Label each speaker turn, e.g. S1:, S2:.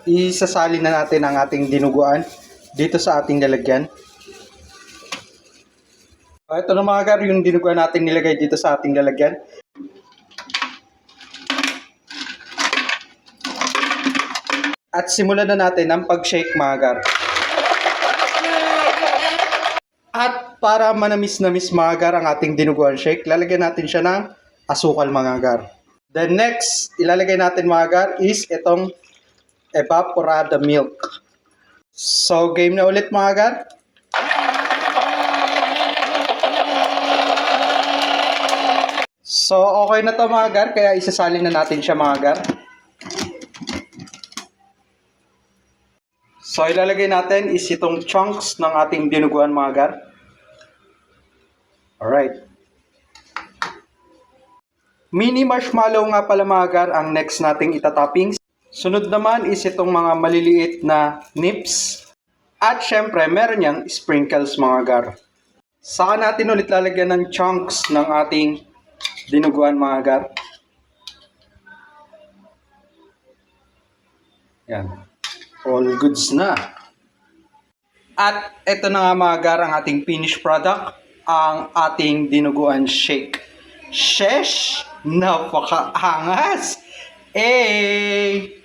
S1: isasali na natin ang ating dinuguan dito sa ating lalagyan. Ito na mga gar, yung dinuguan natin nilagay dito sa ating lalagyan. At simulan na natin ang pag-shake mga gar. At para manamis-namis mga gar ang ating dinuguan shake, lalagyan natin siya ng asukal mga gar. The next ilalagay natin mga gar is itong evaporada milk. So game na ulit mga gar. So okay na to mga gar, kaya isasali na natin siya mga gar. So ilalagay natin is itong chunks ng ating dinuguan mga gar. Alright. Mini marshmallow nga pala mga gar ang next nating itatoppings. Sunod naman is itong mga maliliit na nips. At syempre meron niyang sprinkles mga gar. Saka natin ulit lalagyan ng chunks ng ating dinuguan mga gar. Yan. All goods na. At ito na nga mga gar ang ating finished product, ang ating dinuguan shake. Shesh! Napakaangas! Eh!